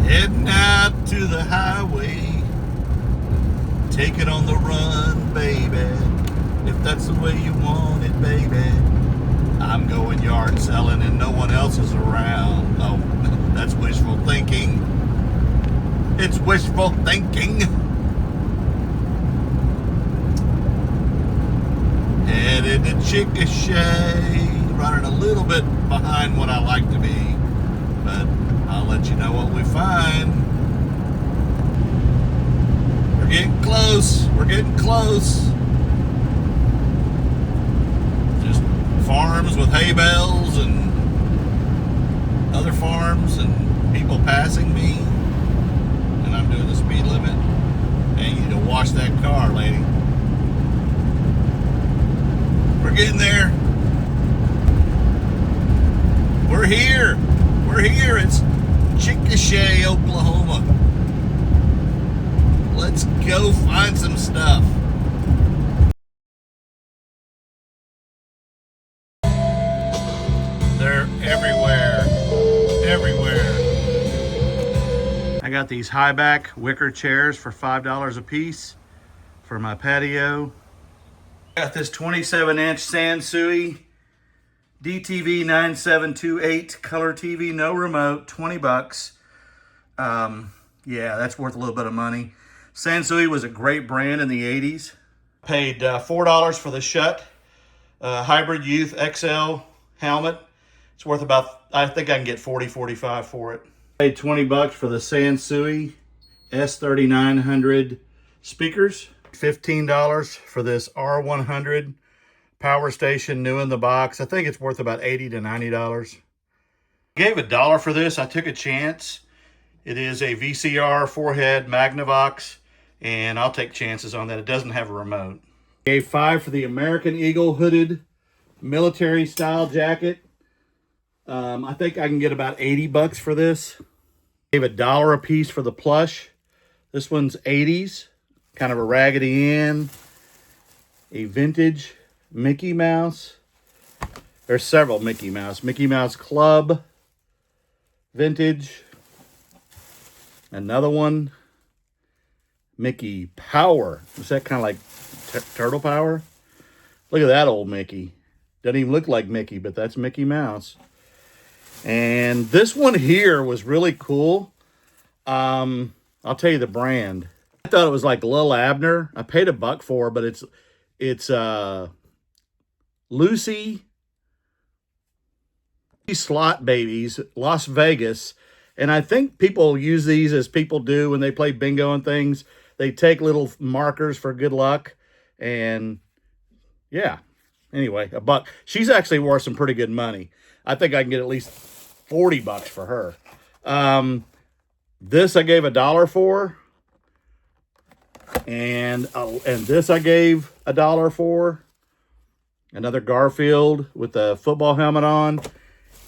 Heading out to the highway, take it on the run, baby. If that's the way you want it, baby. I'm going yard selling and no one else is around. Oh, that's wishful thinking. It's wishful thinking. Headed to Chickasha, running a little bit behind what I like to be, but I'll let you know what we find. We're getting close. We're getting close. Just farms with hay bales and other farms and people passing me. And I'm doing the speed limit. And you need to wash that car, lady. We're getting there. We're here. We're here. It's Chickasha, Oklahoma. Let's go find some stuff. They're everywhere. Everywhere. I got these high back wicker chairs for $5 a piece for my patio. Got this 27-inch Sansui DTV 9728 color TV, no remote, 20 bucks. Yeah, that's worth a little bit of money. Sansui was a great brand in the 80s. Paid $4 for the Shutt Hybrid Youth XL helmet. It's worth about, I think I can get 40, 45 for it. Paid 20 bucks for the Sansui S3900 speakers. $15 for this R100 power station, new in the box. I think it's worth about $80 to $90. Gave $1 for this. I took a chance. It is a VCR 4-head Magnavox, and I'll take chances on that. It doesn't have a remote. Gave $5 for the American Eagle hooded military style jacket. I think I can get about 80 bucks for this. Gave $1 a piece for the plush. This one's 80s, kind of a Raggedy Ann, a vintage Mickey Mouse. There's several Mickey Mouse. Mickey Mouse Club, vintage. Another one, Mickey Power. Is that kind of like Turtle Power? Look at that old Mickey. Doesn't even look like Mickey, but that's Mickey Mouse. And this one here was really cool. I'll tell you the brand. I thought it was like Lil Abner. I paid $1 for it, but it's Lucy Slot Babies, Las Vegas. And I think people use these as people do when they play bingo and things. They take little markers for good luck. And yeah, anyway, $1. She's actually worth some pretty good money. I think I can get at least 40 bucks for her. This I gave $1 for. And this I gave $1 for. Another Garfield with the football helmet on.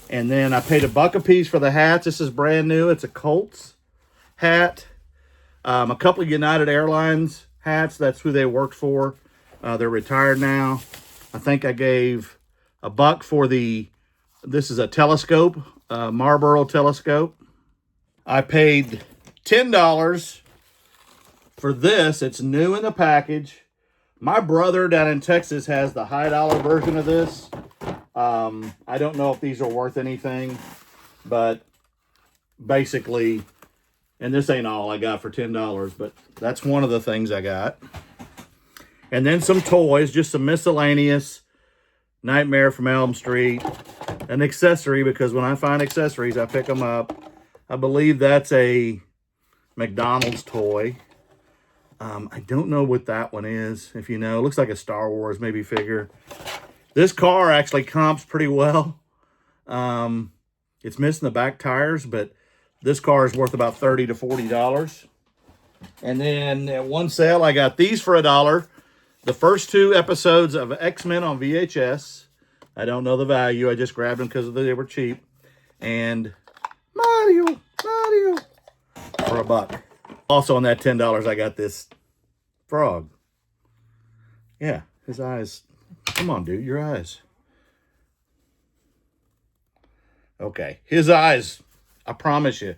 And then I paid $1 a piece for the hats. This is brand new. It's a Colts hat. A couple of United Airlines hats. That's who they worked for. They're retired now. I think I gave $1 for this is a telescope, Marlboro telescope. I paid $10 for this. It's new in the package. My brother down in Texas has the high dollar version of this. I don't know if these are worth anything, but basically, and this ain't all I got for $10, but that's one of the things I got. And then some toys, just some miscellaneous, Nightmare from Elm Street, an accessory, because when I find accessories, I pick them up. I believe that's a McDonald's toy. I don't know what that one is, if you know. It looks like a Star Wars maybe figure. This car actually comps pretty well. It's missing the back tires, but this car is worth about $30 to $40. And then at one sale, I got these for $1. The first 2 episodes of X-Men on VHS. I don't know the value. I just grabbed them because they were cheap. And Mario for $1. Also on that $10, I got this frog. Yeah, his eyes. Come on, dude, your eyes. Okay, his eyes. I promise you.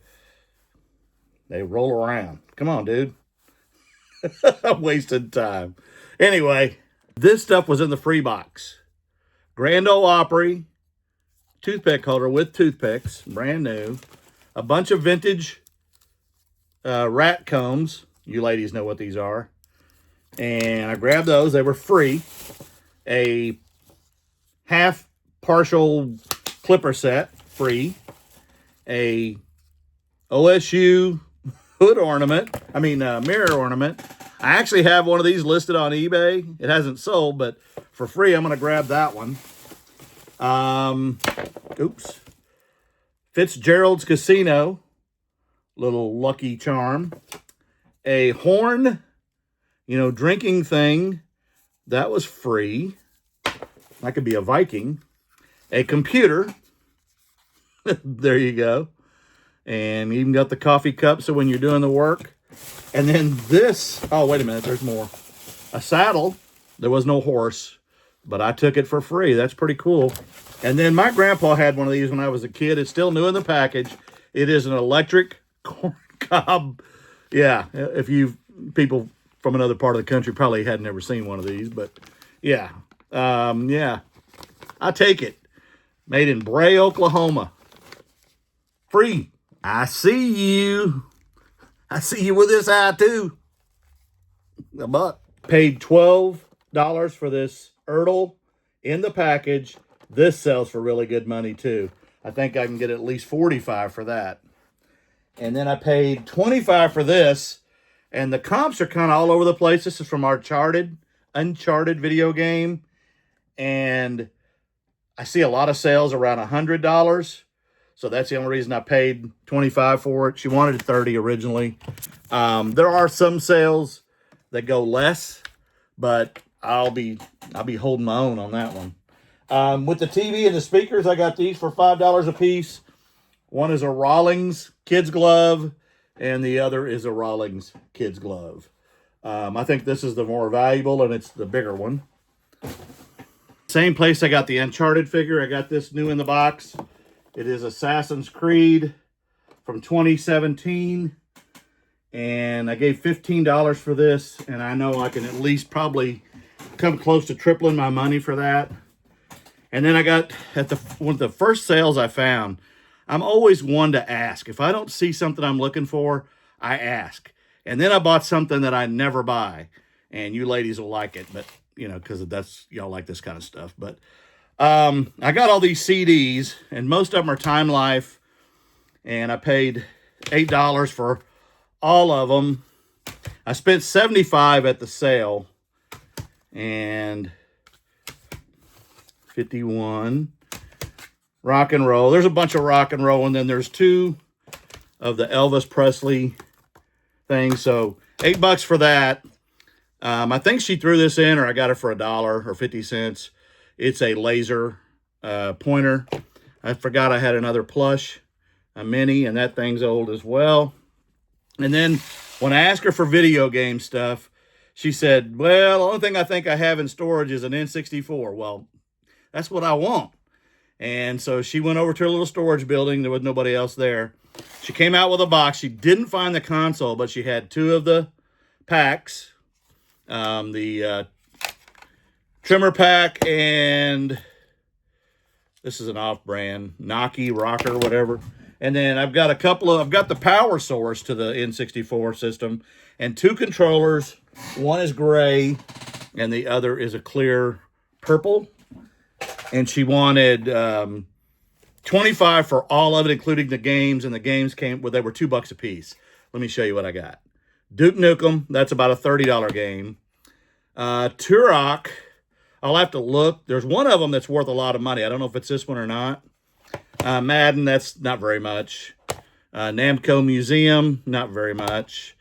They roll around. Come on, dude. I'm wasting time. Anyway, this stuff was in the free box. Grand Ole Opry toothpick holder with toothpicks, brand new. A bunch of vintage rat combs. You ladies know what these are. And I grabbed those. They were free. A half partial clipper set, free. A OSU hood ornament. Mirror ornament. I actually have one of these listed on eBay. It hasn't sold, but for free, I'm going to grab that one. Oops. Fitzgerald's Casino. Little lucky charm. A horn, drinking thing. That was free. That could be a Viking. A computer. There you go. And even got the coffee cup so when you're doing the work. And then this, oh, wait a minute, there's more. A saddle. There was no horse, but I took it for free. That's pretty cool. And then my grandpa had one of these when I was a kid. It's still new in the package. It is an electric corn cob. Yeah, if people from another part of the country probably had never seen one of these, but yeah. Yeah, I take it. Made in Bray, Oklahoma. Free. I see you. I see you with this eye too. A buck. Paid $12 for this Ertl in the package. This sells for really good money too. I think I can get at least $45 for that. And then I paid $25 for this. And the comps are kind of all over the place. This is from our Uncharted video game. And I see a lot of sales around $100. So that's the only reason I paid $25 for it. She wanted $30 originally. There are some sales that go less, but I'll be holding my own on that one. With the TV and the speakers, I got these for $5 a piece. One is a Rawlings kid's glove, and the other is a Rawlings kid's glove. I think this is the more valuable, and it's the bigger one. Same place I got the Uncharted figure. I got this new in the box. It is Assassin's Creed from 2017. And I gave $15 for this. And I know I can at least probably come close to tripling my money for that. And then I got, at one of the first sales I found, I'm always one to ask. If I don't see something I'm looking for, I ask. And then I bought something that I never buy. And you ladies will like it, but, because y'all like this kind of stuff. But I got all these CDs, and most of them are Time Life, and I paid $8 for all of them. I spent $75 at the sale, and 51 rock and roll. There's a bunch of rock and roll, and then there's 2 of the Elvis Presley things, so $8 for that. I think she threw this in, or I got it for $1 or 50 cents. It's a laser pointer. I forgot I had another plush, a mini, and that thing's old as well. And then when I asked her for video game stuff, she said, well, the only thing I think I have in storage is an N64. Well, that's what I want. And so she went over to her little storage building. There was nobody else there. She came out with a box. She didn't find the console, but she had 2 of the packs. The trimmer pack, and this is an off-brand Naki rocker, whatever. And then I've got I've got the power source to the N64 system, and 2 controllers. One is gray, and the other is a clear purple. And she wanted $25 for all of it, including the games, and the games they were $2 a piece. Let me show you what I got. Duke Nukem, that's about a $30 game. Turok, I'll have to look. There's one of them that's worth a lot of money. I don't know if it's this one or not. Madden, that's not very much. Namco Museum, not very much.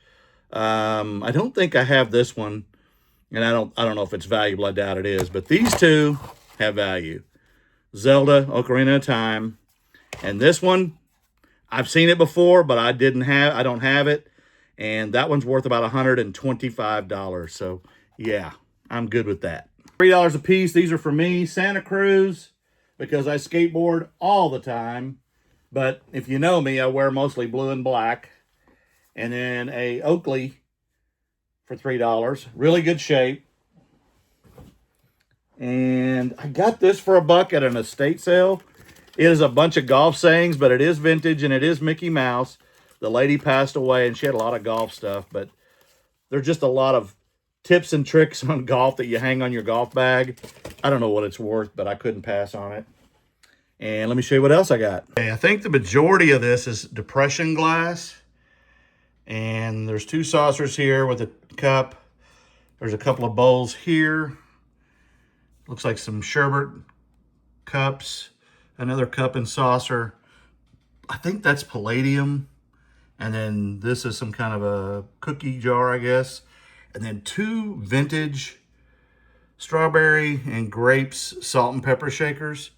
I don't think I have this one, and I don't know if it's valuable. I doubt it is, but these 2 have value. Zelda Ocarina of Time, and this one, I've seen it before, but I don't have it. And that one's worth about $125. So, yeah, I'm good with that. $3 a piece. These are for me. Santa Cruz, because I skateboard all the time. But if you know me, I wear mostly blue and black. And then a Oakley for $3. Really good shape. And I got this for $1 at an estate sale. It is a bunch of golf sayings, but it is vintage and it is Mickey Mouse. The lady passed away and she had a lot of golf stuff, but there's just a lot of tips and tricks on golf that you hang on your golf bag. I don't know what it's worth, but I couldn't pass on it. And let me show you what else I got. Okay, I think the majority of this is depression glass. And there's 2 saucers here with a cup. There's a couple of bowls here. Looks like some sherbet cups. Another cup and saucer. I think that's palladium. And then this is some kind of a cookie jar, I guess. And then 2 vintage strawberry and grapes salt and pepper shakers.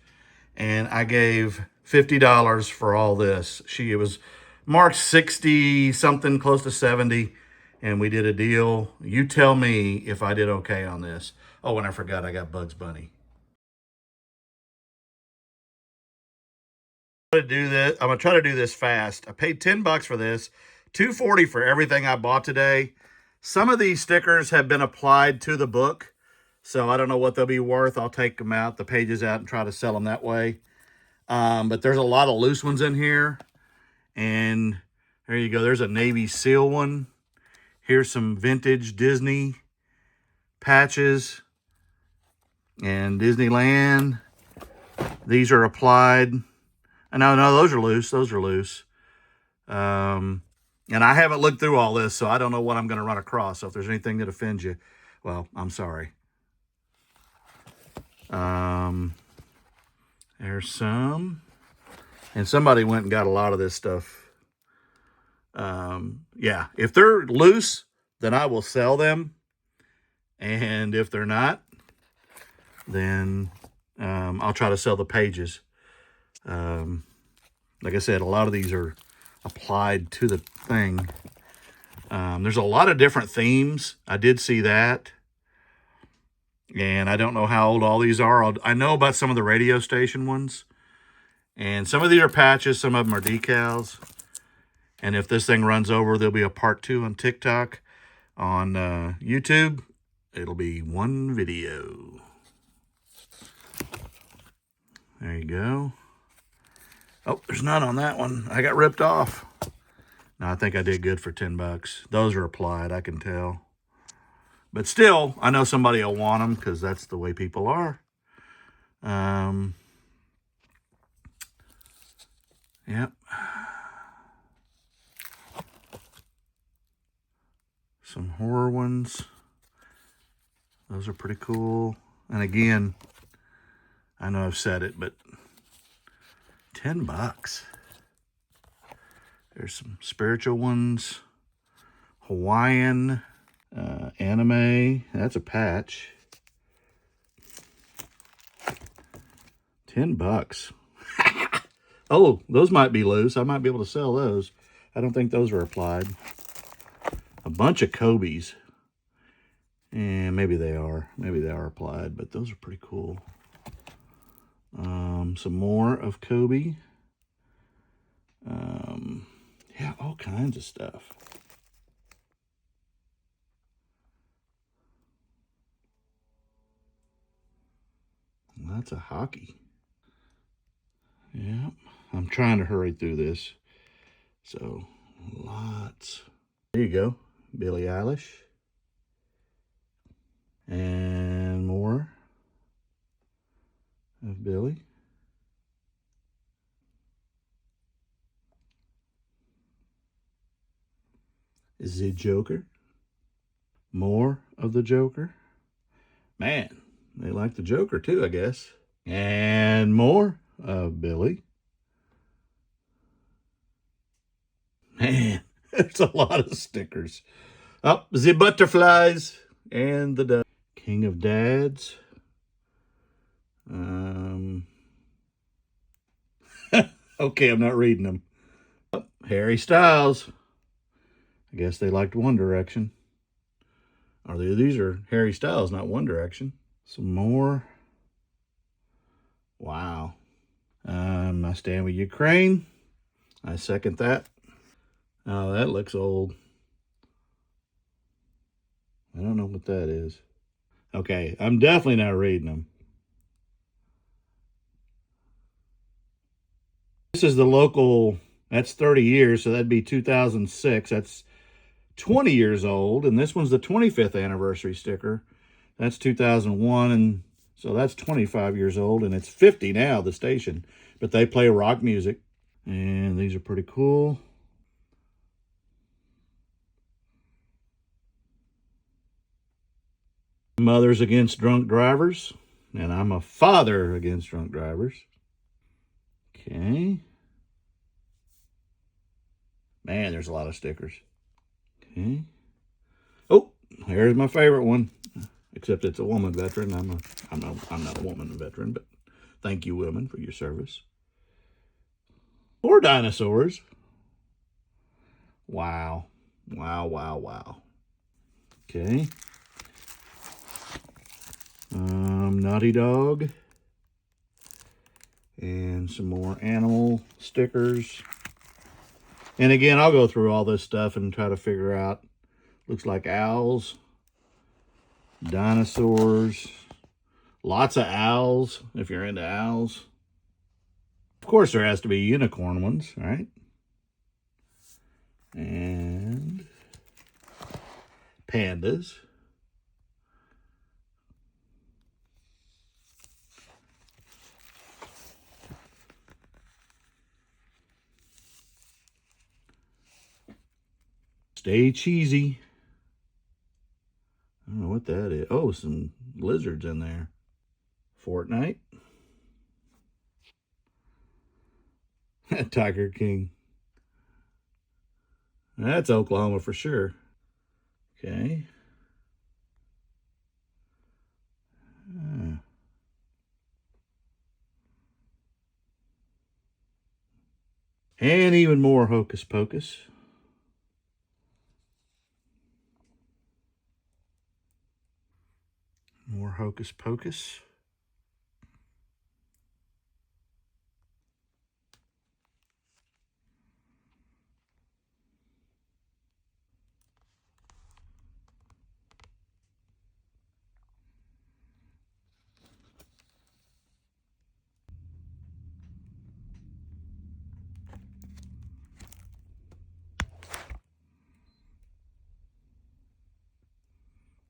And I gave $50 for all this. It was marked 60 something, close to 70. And we did a deal. You tell me if I did okay on this. Oh, and I forgot I got Bugs Bunny. I'm gonna try to do this fast. I paid $10 for this, $2.40 for everything I bought today. Some of these stickers have been applied to the book, so I don't know what they'll be worth. I'll take them out, the pages out, and try to sell them that way. But there's a lot of loose ones in here, and there you go. There's a Navy SEAL one. Here's some vintage Disney patches and Disneyland. These are applied. No, those are loose. Those are loose. And I haven't looked through all this, so I don't know what I'm going to run across. So if there's anything that offends you, well, I'm sorry. There's some. And somebody went and got a lot of this stuff. Yeah, if they're loose, then I will sell them. And if they're not, then I'll try to sell the pages. Like I said, a lot of these are applied to the thing. There's a lot of different themes. I did see that. And I don't know how old all these are. I know about some of the radio station ones. And some of these are patches. Some of them are decals. And if this thing runs over, there'll be a part 2 on TikTok. On YouTube, it'll be 1 video. There you go. Oh, there's none on that one. I got ripped off. No, I think I did good for $10. Those are applied, I can tell. But still, I know somebody will want them because that's the way people are. Yep. Some horror ones. Those are pretty cool. And again, I know I've said it, but $10. There's some spiritual ones. Hawaiian, anime. That's a patch. $10. Oh, those might be loose. I might be able to sell those. I don't think those are applied. A bunch of Kobe's. And maybe they are. Maybe they are applied, but those are pretty cool. Some more of Kobe. Yeah, all kinds of stuff. Lots of hockey. Yeah, I'm trying to hurry through this. So, lots. There you go, Billie Eilish. And more of Billie. Is the Joker. More of the Joker. Man, they like the Joker too, I guess. And more of Billie. Man, there's a lot of stickers. Oh, the butterflies and the dove. King of Dads. Okay, I'm not reading them. Oh, Harry Styles. I guess they liked One Direction. These are Harry Styles, not One Direction. Some more. Wow. I stand with Ukraine. I second that. Oh, that looks old. I don't know what that is. Okay, I'm definitely not reading them. This is the local, that's 30 years, so that'd be 2006. That's 20 years old. And this one's the 25th anniversary sticker. That's 2001. And so that's 25 years old. And it's 50 now, the station. But they play rock music. And these are pretty cool. Mothers Against Drunk Drivers. And I'm a father against drunk drivers. Okay. Man, there's a lot of stickers. Okay. Oh, here's my favorite one. Except it's a woman veteran. I'm not a woman veteran, but thank you, women, for your service. Or dinosaurs. Wow. Wow, wow, wow. Okay. Naughty Dog. And some more animal stickers. And again, I'll go through all this stuff and try to figure out. Looks like owls. Dinosaurs. Lots of owls, if you're into owls. Of course, there has to be unicorn ones, right? And pandas. Stay cheesy. I don't know what that is. Oh, some lizards in there. Fortnite. Tiger King. That's Oklahoma for sure. Okay. And even more Hocus Pocus. More Hocus Pocus.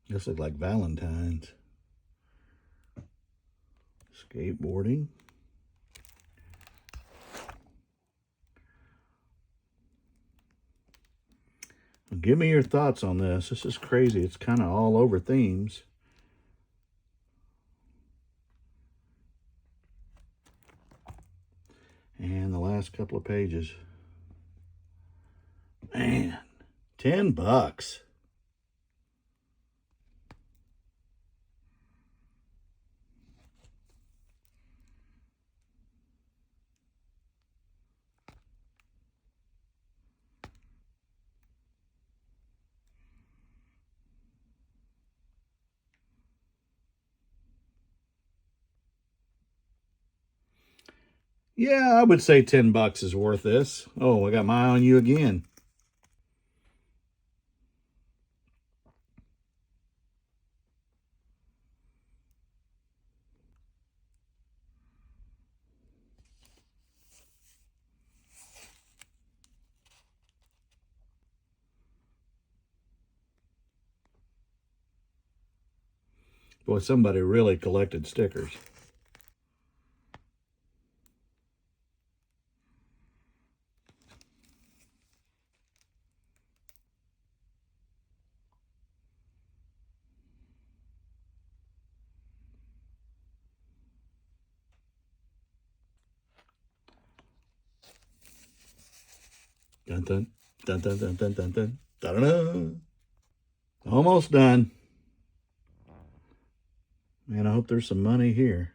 This looks like Valentine's. Skateboarding. Give me your thoughts on this. This is crazy. It's kind of all over themes. And the last couple of pages. Man, $10. Yeah, I would say $10 is worth this. Oh, I got my eye on you again. Boy, somebody really collected stickers. Dun dun dun dun dun dun dun dun dun dun. Almost done. Man, I hope there's some money here.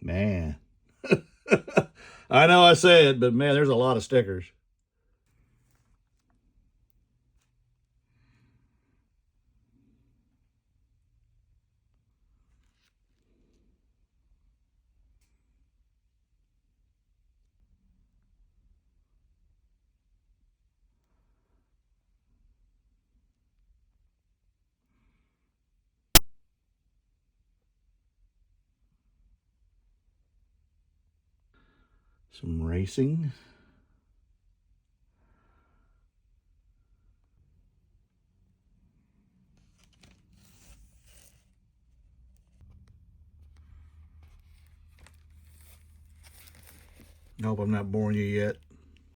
Man. I know I say it, but man, there's a lot of stickers. Some racing. I hope I'm not boring you yet.